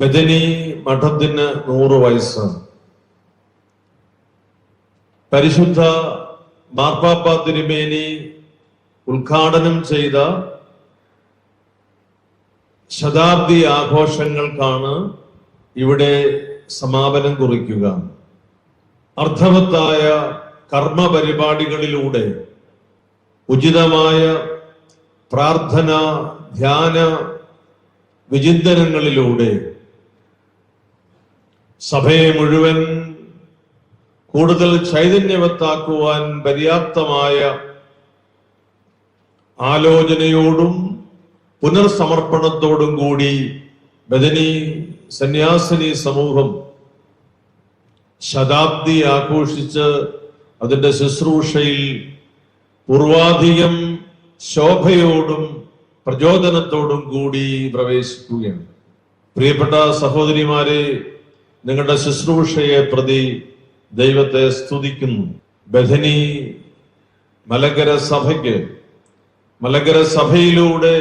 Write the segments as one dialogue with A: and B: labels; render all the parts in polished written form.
A: ബഥനി മഠത്തിന് 100 വയസ്സ്. പരിശുദ്ധ മാർപ്പാപ്പ തിരുമേനി ഉദ്ഘാടനം ചെയ്ത ശതാബ്ദി ആഘോഷങ്ങൾക്കാണ് ഇവിടെ സമാപനം കുറിക്കുക. അർത്ഥവത്തായ കർമ്മ പരിപാടികളിലൂടെ ഉചിതമായ പ്രാർത്ഥന, ധ്യാന, വിചിന്തനങ്ങളിലൂടെ സഭയെ മുഴുവൻ കൂടുതൽ ചൈതന്യവത്താക്കുവാൻ പര്യാപ്തമായ ആലോചനയോടും പുനർസമർപ്പണത്തോടും കൂടി ബഥനി സന്യാസിനി സമൂഹം ശതാബ്ദി ആഘോഷിച്ച് അതിന്റെ ശുശ്രൂഷയിൽ പൂർവാധികം ശോഭയോടും പ്രചോദനത്തോടും കൂടി പ്രവേശിക്കുകയാണ്. പ്രിയപ്പെട്ട സഹോദരിമാരെ, നിങ്ങളുടെ ശുശ്രൂഷയെ പ്രതി ദൈവത്തെ സ്തുതിക്കുന്നു. ബഥനി മലങ്കര സഭയ്ക്ക്, മലങ്കര സഭയിലൂടെ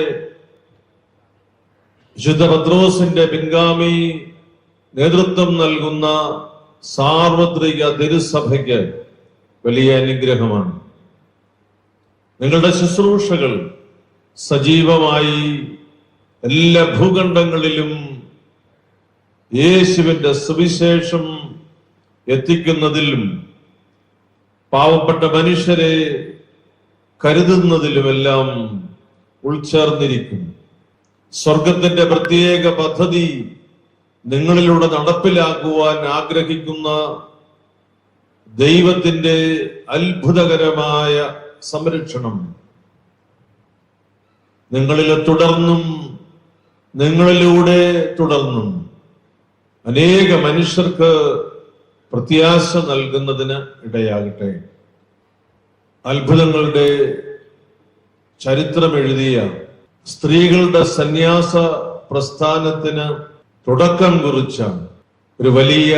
A: വിശുദ്ധ പത്രോസിന്റെ പിൻഗാമി നേതൃത്വം നൽകുന്ന സാർവത്രിക തിരുസഭയ്ക്ക് വലിയ അനുഗ്രഹമാണ്. നിങ്ങളുടെ ശുശ്രൂഷകൾ സജീവമായി എല്ലാ ഭൂഖണ്ഡങ്ങളിലും യേശുവിന്റെ സുവിശേഷം എത്തിക്കുന്നതിലും പാവപ്പെട്ട മനുഷ്യരെ കരുതുന്നതിലുമെല്ലാം ഉൾച്ചേർന്നിരിക്കും. സ്വർഗത്തിന്റെ പ്രത്യേക പദ്ധതി നിങ്ങളിലൂടെ നടപ്പിലാക്കുവാൻ ആഗ്രഹിക്കുന്ന ദൈവത്തിന്റെ അത്ഭുതകരമായ സംരക്ഷണം നിങ്ങളിലെ തുടർന്നും നിങ്ങളിലൂടെ തുടർന്നും അനേക മനുഷ്യർക്ക് പ്രത്യാശ നൽകുന്നതിന് ഇടയാകട്ടെ. അത്ഭുതങ്ങളുടെ ചരിത്രം എഴുതിയ സ്ത്രീകളുടെ സന്യാസ പ്രസ്ഥാനത്തിന് തുടക്കം കുറിച്ച ഒരു വലിയ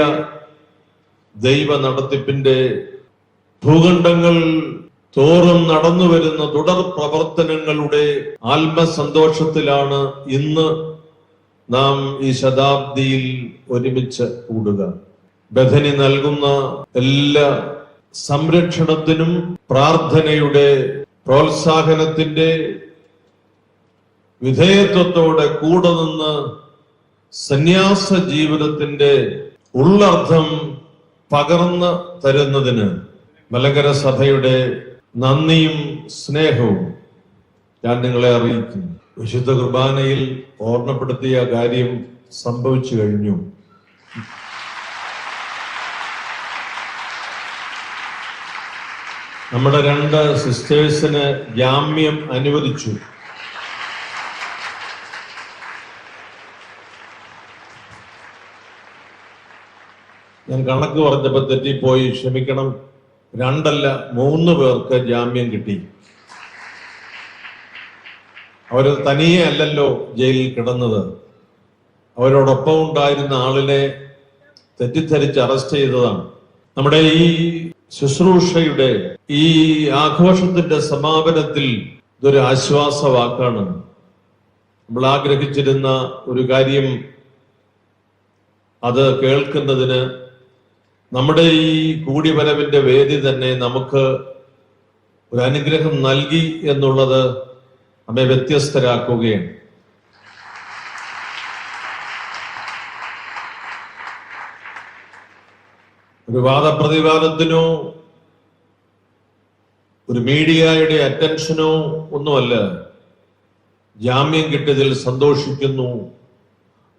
A: ദൈവ നടത്തിപ്പിന്റെ ഭൂഖണ്ഡങ്ങൾ തോറും നടന്നു വരുന്ന തുടർ പ്രവർത്തനങ്ങളുടെ ആത്മസന്തോഷത്തിലാണ് ഇന്ന് നാം ഈ ശതാബ്ദിയിൽ ഒരുമിച്ച് കൂടുക. ബഥനി നൽകുന്ന എല്ലാ സംരക്ഷണത്തിനും പ്രാർത്ഥനയുടെ പ്രോത്സാഹനത്തിന്റെ വിധേയത്വത്തോടെ കൂടെ നിന്ന് സന്യാസ ജീവിതത്തിന്റെ ഉള്ളർത്ഥം പകർന്നു തരുന്നതിന് മലങ്കര സഭയുടെ നന്ദിയും സ്നേഹവും ഞാൻ നിങ്ങളെ അറിയിക്കുന്നു. വിശുദ്ധ കുർബാനയിൽ ഓർമ്മപ്പെടുത്തിയ കാര്യം സംഭവിച്ചു കഴിഞ്ഞു. നമ്മുടെ 2 സിസ്റ്റേഴ്സിന് ജാമ്യം അനുവദിച്ചു. ഞാൻ കണക്ക് പറഞ്ഞപ്പോ തെറ്റിപ്പോയി, ക്ഷമിക്കണം. 2 അല്ല 3 പേർക്ക് ജാമ്യം കിട്ടി. അവര് തനിയെ അല്ലല്ലോ ജയിലിൽ കിടന്നത്. അവരോടൊപ്പം ഉണ്ടായിരുന്ന ആളിനെ തെറ്റിദ്ധരിച്ച് അറസ്റ്റ് ചെയ്തതാണ്. നമ്മുടെ ഈ ശുശ്രൂഷയുടെ ഈ ആഘോഷത്തിന്റെ സമാപനത്തിൽ ഇതൊരു ആശ്വാസവാക്കാണ്. നമ്മൾ ആഗ്രഹിച്ചിരുന്ന ഒരു കാര്യം അത് കേൾക്കുന്നതിന് നമ്മുടെ ഈ കൂടിവരവിന്റെ വേദി തന്നെ നമുക്ക് ഒരു അനുഗ്രഹം നൽകി എന്നുള്ളത് നമ്മെ വ്യത്യസ്തരാക്കുകയാണ്. ഒരു വാദപ്രതിവാദത്തിനോ ഒരു മീഡിയയുടെ അറ്റൻഷനോ ഒന്നുമല്ല. ജാമ്യം കിട്ടിയതിൽ സന്തോഷിക്കുന്നു.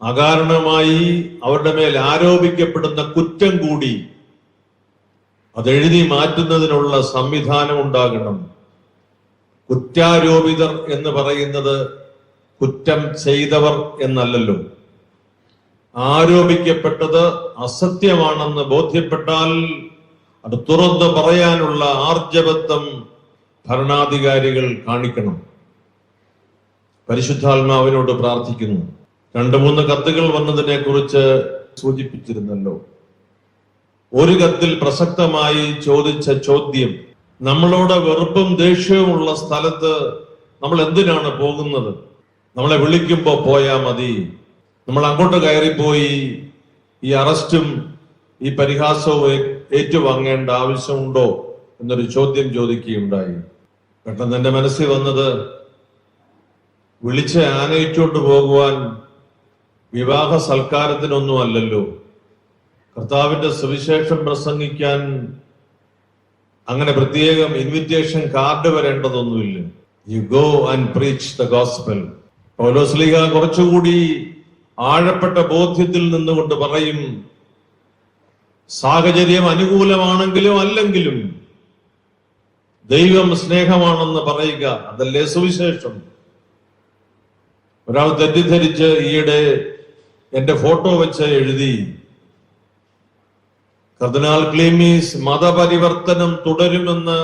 A: അകാരണമായി അവരുടെ മേൽ ആരോപിക്കപ്പെടുന്ന കുറ്റം കൂടി അതെഴുതി മാറ്റുന്നതിനുള്ള സംവിധാനം ഉണ്ടാകണം. കുറ്റാരോപിതർ എന്ന് പറയുന്നത് കുറ്റം ചെയ്തവർ എന്നല്ലല്ലോ. ആരോപിക്കപ്പെട്ടത് അസത്യമാണെന്ന് ബോധ്യപ്പെട്ടാൽ അത് തുറന്ന് പറയാനുള്ള ആർജവത്വം ഭരണാധികാരികൾ കാണിക്കണം. പരിശുദ്ധാത്മാവിനോട് പ്രാർത്ഥിക്കുന്നു. 2-3 കത്തുകൾ വന്നതിനെ കുറിച്ച് സൂചിപ്പിച്ചിരുന്നല്ലോ. ഒരു കത്തിൽ പ്രസക്തമായി ചോദിച്ച ചോദ്യം, നമ്മളോട് വെറുപ്പും ദേഷ്യവും ഉള്ള സ്ഥലത്ത് നമ്മൾ എന്തിനാണ് പോകുന്നത്? നമ്മളെ വിളിക്കുമ്പോ പോയാ മതി. നമ്മൾ അങ്ങോട്ട് കയറിപ്പോയി ഈ അറസ്റ്റും ഈ പരിഹാസവും ഏറ്റുവാങ്ങേണ്ട ആവശ്യമുണ്ടോ എന്നൊരു ചോദ്യം ചോദിക്കുകയുണ്ടായി. പെട്ടെന്ന് എന്റെ മനസ്സിൽ വന്നത്, വിളിച്ച് ആനയിച്ചുകൊണ്ട് പോകുവാൻ വിവാഹ സൽക്കാരത്തിനൊന്നും അല്ലല്ലോ. കർത്താവിന്റെ സുവിശേഷം പ്രസംഗിക്കാൻ അങ്ങനെ പ്രത്യേകം ഇൻവിറ്റേഷൻ കാർഡ് വരേണ്ടതൊന്നുമില്ല. You go and preach the gospel. പൗലോസ്ലീഹ കുറച്ചുകൂടി ആഴപ്പെട്ട ബോധ്യത്തിൽ നിന്നുകൊണ്ട് പറയും, സാഹചര്യം അനുകൂലമാണെങ്കിലും അല്ലെങ്കിലും ദൈവം സ്നേഹമാണെന്ന് പറയുക, അതല്ലേ സുവിശേഷം. ഒരാൾ തെറ്റിദ്ധരിച്ച് ഈയിടെ എന്റെ ഫോട്ടോ വെച്ച് എഴുതി, കർദിനാൾ ക്ലീമീസ് മതപരിവർത്തനം തുടരുമെന്ന്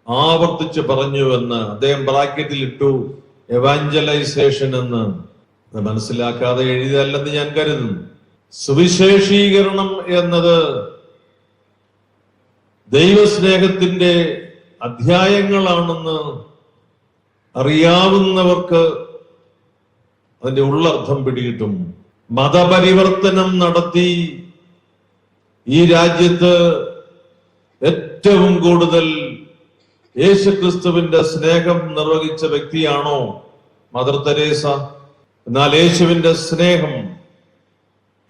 A: ആവർത്തിച്ച് പറഞ്ഞുവെന്ന് അദ്ദേഹം ബ്രാക്കറ്റിൽ ഇട്ടു, എവാഞ്ചലൈസേഷൻ എന്ന്. അത് മനസ്സിലാക്കാതെ എഴുതിയതല്ലെന്ന് ഞാൻ കരുതുന്നു. സുവിശേഷീകരണം എന്നത് ദൈവസ്നേഹത്തിന്റെ അധ്യായങ്ങളാണെന്ന് അറിയാവുന്നവർക്ക് അതിന്റെ ഉള്ളർത്ഥം പിടികിട്ടും. മതപരിവർത്തനം നടത്തി ഈ രാജ്യത്ത് ഏറ്റവും കൂടുതൽ യേശുക്രിസ്തുവിന്റെ സ്നേഹം നിർവഹിച്ച വ്യക്തിയാണോ മദർ തെരേസ? എന്നാൽ യേശുവിന്റെ സ്നേഹം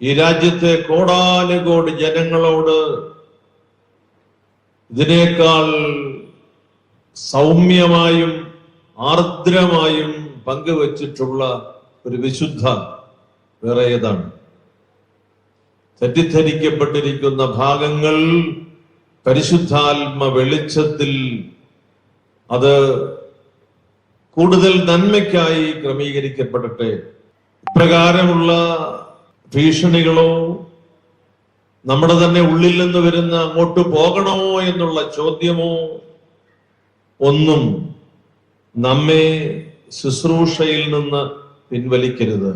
A: ഈ രാജ്യത്തെ കോടാനുകോടി ജനങ്ങളോട് ഇതിനേക്കാൾ സൗമ്യമായും ആർദ്രമായും പങ്കുവച്ചിട്ടുള്ള ഒരു വിശുദ്ധ വേറെ ഏതാണ്? തെറ്റിദ്ധരിക്കപ്പെട്ടിരിക്കുന്ന ഭാഗങ്ങൾ പരിശുദ്ധാത്മ വെളിച്ചത്തിൽ അത് കൂടുതൽ നന്മയ്ക്കായി ക്രമീകരിക്കപ്പെടട്ടെ. ഇപ്രകാരമുള്ള ഭീഷണികളോ നമ്മുടെ തന്നെ ഉള്ളിൽ നിന്ന് വരുന്ന അങ്ങോട്ട് പോകണമോ എന്നുള്ള ചോദ്യമോ ഒന്നും നമ്മെ ശുശ്രൂഷയിൽ നിന്ന് പിൻവലിക്കരുത്.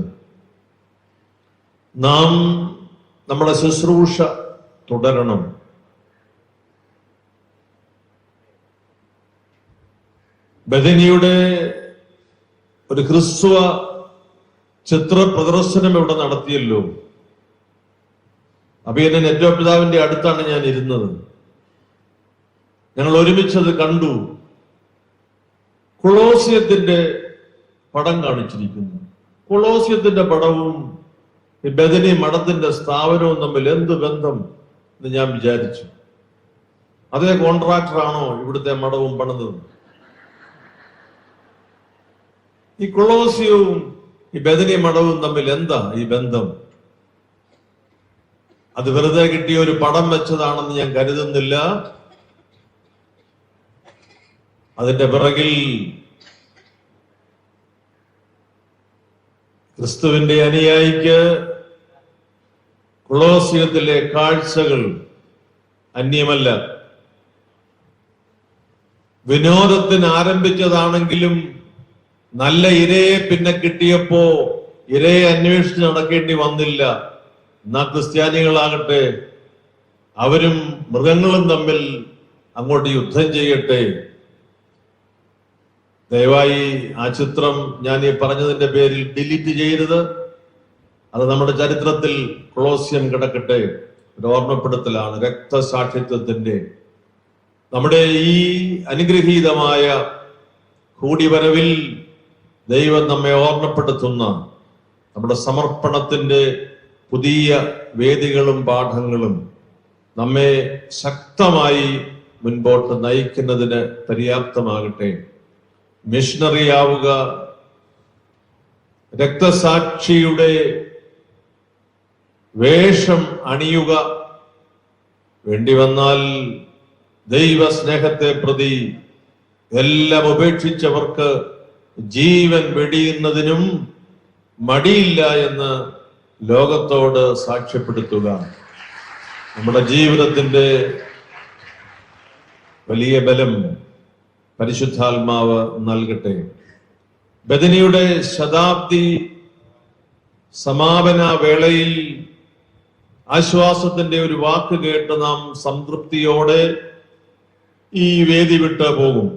A: നാം നമ്മുടെ ശുശ്രൂഷ തുടരണം. ബഥനിയുടെ ഒരു ക്രിസ്തുവ ചിത്ര പ്രദർശനം ഇവിടെ നടത്തിയല്ലോ. അഭിയന്റെ നെറ്റോപിതാവിന്റെ അടുത്താണ് ഞാൻ ഇരുന്നത്. ഞങ്ങൾ ഒരുമിച്ചത് കണ്ടു. കൊളോസിയത്തിന്റെ പടം കാണിച്ചിരിക്കുന്നു. കൊളോസിയത്തിന്റെ പടവും ഈ ബഥനി മഠത്തിന്റെ സ്ഥാപനവും തമ്മിൽ എന്ത് ബന്ധം എന്ന് ഞാൻ വിചാരിച്ചു. അതേ കോൺട്രാക്ടറാണോ ഇവിടുത്തെ മഠവും പണിതത്? ഈ കൊളോസിയവും ഈ ബഥനി മഠവും തമ്മിൽ എന്താ ഈ ബന്ധം? അത് വെറുതെ കിട്ടിയ ഒരു പടം വെച്ചതാണെന്ന് ഞാൻ കരുതുന്നില്ല. അതിന്റെ പിറകിൽ ക്രിസ്തുവിന്റെ അനുയായിക്ക് കൊളോസിയത്തിലെ കാഴ്ചകൾ അന്യമല്ല. വിനോദത്തിന് ആരംഭിച്ചതാണെങ്കിലും നല്ല ഇരയെ പിന്നെ കിട്ടിയപ്പോ ഇരയെ അന്വേഷിച്ച് നടക്കേണ്ടി വന്നില്ല. എന്നാ ക്രിസ്ത്യാനികളാകട്ടെ, അവരും മൃഗങ്ങളും തമ്മിൽ അങ്ങോട്ട് യുദ്ധം ചെയ്യട്ടെ. ദയവായി ആ ചിത്രം ഞാൻ ഈ പറഞ്ഞതിന്റെ പേരിൽ ഡിലീറ്റ് ചെയ്യരുത്. അത് നമ്മുടെ ചരിത്രത്തിൽ കൊളോസിയം കിടക്കട്ടെ. ഒരു ഓർമ്മപ്പെടുത്തലാണ് രക്തസാക്ഷിത്വത്തിന്റെ. നമ്മുടെ ഈ അനുഗ്രഹീതമായ കൂടിവരവിൽ ദൈവം നമ്മെ ഓർമ്മപ്പെടുത്തുന്ന നമ്മുടെ സമർപ്പണത്തിന്റെ പുതിയ വേദികളും പാഠങ്ങളും നമ്മെ ശക്തമായി മുൻപോട്ട് നയിക്കുന്നതിന് പര്യാപ്തമാകട്ടെ. മിഷണറി ആവുക, രക്തസാക്ഷിയുടെ വേഷം അണിയുക, വേണ്ടി വന്നാൽ ദൈവസ്നേഹത്തെ പ്രതി എല്ലാം ഉപേക്ഷിച്ചവർക്ക് ജീവൻ വെടിയുന്നതിനും മടിയില്ല എന്ന് ലോകത്തോട് സാക്ഷ്യപ്പെടുത്തുക. നമ്മുടെ ജീവിതത്തിന്റെ വലിയ ബലം പരിശുദ്ധാത്മാവ് നൽകട്ടെ. ബഥനിയുടെ ശതാബ്ദി സമാപന വേളയിൽ ആശ്വാസത്തിന്റെ ഒരു വാക്ക് കേട്ട് നാം സംതൃപ്തിയോടെ ഈ വേദി വിട്ട് പോകും.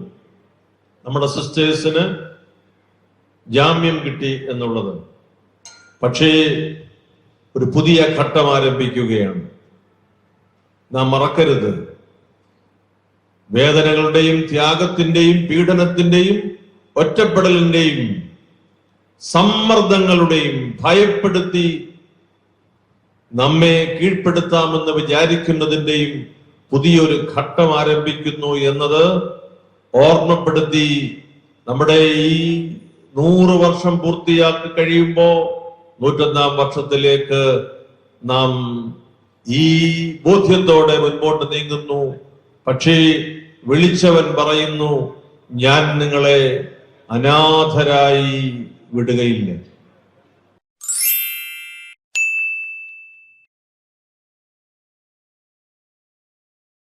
A: നമ്മുടെ സിസ്റ്റേഴ്സിന് ജാമ്യം കിട്ടി എന്നുള്ളത്. പക്ഷേ ഒരു പുതിയ ഘട്ടം ആരംഭിക്കുകയാണ്. നാം മറക്കരുത്, വേദനകളുടെയും ത്യാഗത്തിന്റെയും പീഡനത്തിന്റെയും ഒറ്റപ്പെടലിന്റെയും സമ്മർദ്ദങ്ങളുടെയും ഭയപ്പെടുത്തി നമ്മെ കീഴ്പ്പെടുത്താമെന്ന് വിചാരിക്കുന്നതിന്റെയും പുതിയൊരു ഘട്ടം ആരംഭിക്കുന്നു എന്നത് ഓർമ്മപ്പെടുത്തി നമ്മുടെ ഈ 100 വർഷം പൂർത്തിയാക്കി കഴിയുമ്പോ 101-ാം വർഷത്തിലേക്ക് നാം ഈ ബോധ്യത്തോടെ മുൻപോട്ട് നീങ്ങുന്നു. പക്ഷേ വിളിച്ചവൻ പറയുന്നു, ഞാൻ നിങ്ങളെ അനാഥരായി വിടുകയില്ല.